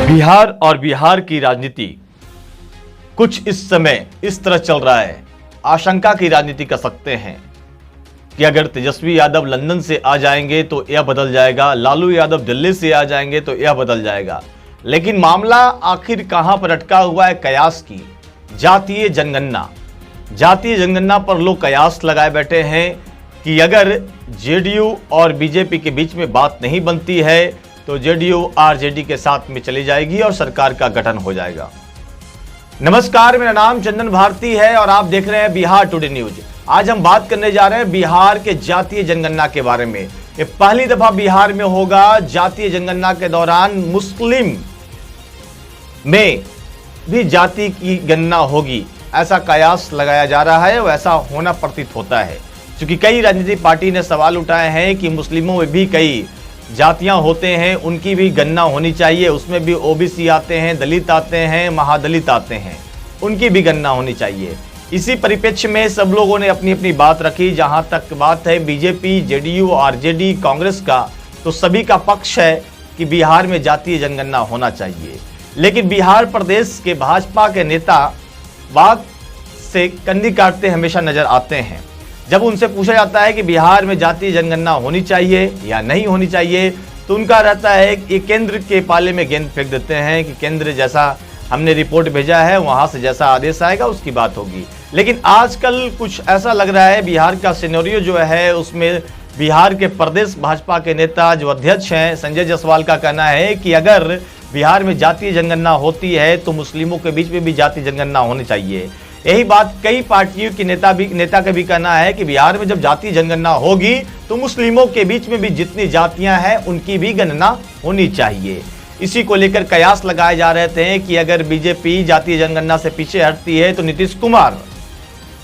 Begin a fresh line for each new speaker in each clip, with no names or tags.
बिहार और बिहार की राजनीति कुछ इस समय इस तरह चल रहा है, आशंका की राजनीति कर सकते हैं कि अगर तेजस्वी यादव लंदन से आ जाएंगे तो यह बदल जाएगा, लालू यादव दिल्ली से आ जाएंगे तो यह बदल जाएगा। लेकिन मामला आखिर कहां पर अटका हुआ है? कयास की जातीय जनगणना। जातीय जनगणना पर लोग कयास लगाए बैठे हैं कि अगर जेडीयू और बीजेपी के बीच में बात नहीं बनती है तो जेडीयू आरजेडी के साथ में चली जाएगी और सरकार का गठन हो जाएगा। नमस्कार, मेरा नाम चंदन भारती है और आप देख रहे हैं बिहार टुडे न्यूज। आज हम बात करने जा रहे हैं बिहार के जातीय जनगणना के बारे में। ये पहली दफा बिहार में होगा। जातीय जनगणना के दौरान मुस्लिम में भी जाति की गणना होगी, ऐसा कयास लगाया जा रहा है और ऐसा होना प्रतीत होता है, क्योंकि कई राजनीतिक पार्टी ने सवाल उठाए हैं कि मुस्लिमों में भी कई जातियां होते हैं, उनकी भी गणना होनी चाहिए। उसमें भी ओबीसी आते हैं, दलित आते हैं, महादलित आते हैं, उनकी भी गणना होनी चाहिए। इसी परिप्रेक्ष्य में सब लोगों ने अपनी अपनी बात रखी। जहां तक बात है बीजेपी, जेडीयू, आरजेडी, कांग्रेस का, तो सभी का पक्ष है कि बिहार में जातीय जनगणना होना चाहिए। लेकिन बिहार प्रदेश के भाजपा के नेता बात से कंधी काटते हमेशा नजर आते हैं। जब उनसे पूछा जाता है कि बिहार में जातीय जनगणना होनी चाहिए या नहीं होनी चाहिए, तो उनका रहता है कि केंद्र के पाले में गेंद फेंक देते हैं कि केंद्र जैसा हमने रिपोर्ट भेजा है, वहां से जैसा आदेश आएगा उसकी बात होगी। लेकिन आजकल कुछ ऐसा लग रहा है, बिहार का सिनेरियो जो है उसमें बिहार के प्रदेश भाजपा के नेता जो अध्यक्ष हैं संजय जायसवाल का कहना है कि अगर बिहार में जातीय जनगणना होती है तो मुस्लिमों के बीच में भी जातीय जनगणना होनी चाहिए। यही बात कई पार्टियों के नेता का भी कहना है कि बिहार में जब जातीय जनगणना होगी तो मुस्लिमों के बीच में भी जितनी जातियां हैं उनकी भी गणना होनी चाहिए। इसी को लेकर कयास लगाए जा रहे थे कि अगर बीजेपी जातीय जनगणना से पीछे हटती है तो नीतीश कुमार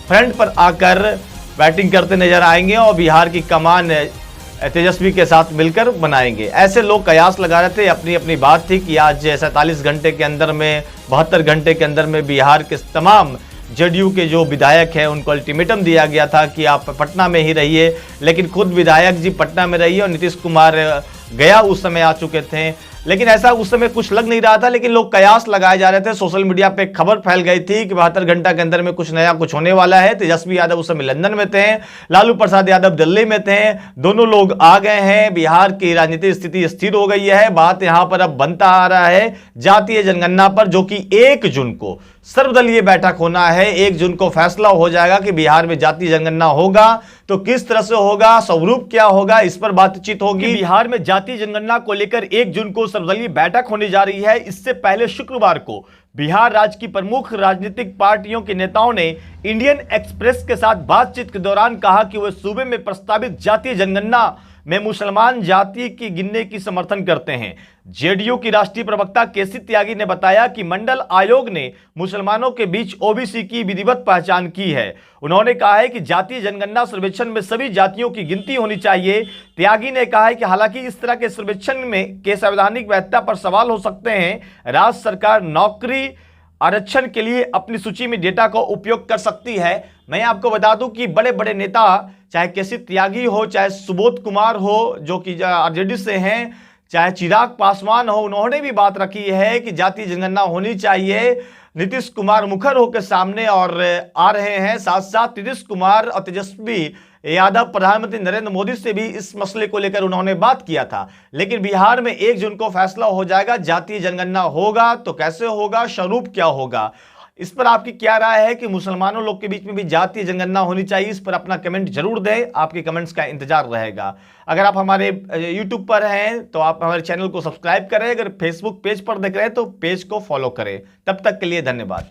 फ्रंट पर आकर बैटिंग करते नजर आएंगे और बिहार की कमान तेजस्वी के साथ मिलकर बनाएंगे। ऐसे लोग कयास लगा रहे थे। अपनी अपनी बात थी कि आज 47 घंटे के अंदर में, 72 घंटे के अंदर में बिहार के तमाम जेडीयू के जो विधायक हैं उनको अल्टीमेटम दिया गया था कि आप पटना में ही रहिए। लेकिन खुद विधायक जी पटना में रहिए और नीतीश कुमार गया उस समय आ चुके थे। लेकिन ऐसा उस समय कुछ लग नहीं रहा था, लेकिन लोग कयास लगाए जा रहे थे। सोशल मीडिया पे खबर फैल गई थी कि 72 घंटा के अंदर में कुछ नया कुछ होने वाला है। तेजस्वी यादव उस समय लंदन में थे, लालू प्रसाद यादव दिल्ली में थे, दोनों लोग आ गए हैं। बिहार की राजनीतिक स्थिति स्थिर हो गई है। बात यहां पर अब बनता आ रहा है जातीय जनगणना पर, जो कि 1 जून को सर्वदलीय बैठक होना है। 1 जून को फैसला हो जाएगा कि बिहार में जातीय जनगणना होगा तो किस तरह से होगा, स्वरूप क्या होगा, इस पर बातचीत होगी। बिहार में जातीय जनगणना को लेकर 1 जून को सर्वदलीय बैठक होने जा रही है। इससे पहले शुक्रवार को बिहार राज्य की प्रमुख राजनीतिक पार्टियों के नेताओं ने इंडियन एक्सप्रेस के साथ बातचीत के दौरान कहा कि वे सूबे में प्रस्तावित जातीय जनगणना में मुसलमान जाति की गिनने की समर्थन करते हैं। जेडीयू की राष्ट्रीय प्रवक्ता केसी त्यागी ने बताया कि मंडल आयोग ने मुसलमानों के बीच ओबीसी की विधिवत पहचान की है। उन्होंने कहा है कि जातीय जनगणना सर्वेक्षण में सभी जातियों की गिनती होनी चाहिए। त्यागी ने कहा है कि हालांकि इस तरह के सर्वेक्षण में के संवैधानिक वैधता पर सवाल हो सकते हैं। राज्य सरकार नौकरी आरक्षण के लिए अपनी सूची में डेटा का उपयोग कर सकती है। मैं आपको बता दूं कि बड़े बड़े नेता, चाहे केसी त्यागी हो, चाहे सुबोध कुमार हो जो कि आरजेडी से हैं, चाहे चिराग पासवान हो, उन्होंने भी बात रखी है कि जातीय जनगणना होनी चाहिए। नीतीश कुमार मुखर होकर सामने और आ रहे हैं। साथ साथ नीतीश कुमार और तेजस्वी यादव प्रधानमंत्री नरेंद्र मोदी से भी इस मसले को लेकर उन्होंने बात किया था। लेकिन बिहार में 1 जून को फैसला हो जाएगा। जातीय जनगणना होगा तो कैसे होगा, स्वरूप क्या होगा, इस पर आपकी क्या राय है कि मुसलमानों लोग के बीच में भी जातीय जनगणना होनी चाहिए? इस पर अपना कमेंट जरूर दें। आपके कमेंट्स का इंतजार रहेगा। अगर आप हमारे यूट्यूब पर हैं तो आप हमारे चैनल को सब्सक्राइब करें। अगर फेसबुक पेज पर देख रहे हैं तो पेज को फॉलो करें। तब तक के लिए धन्यवाद।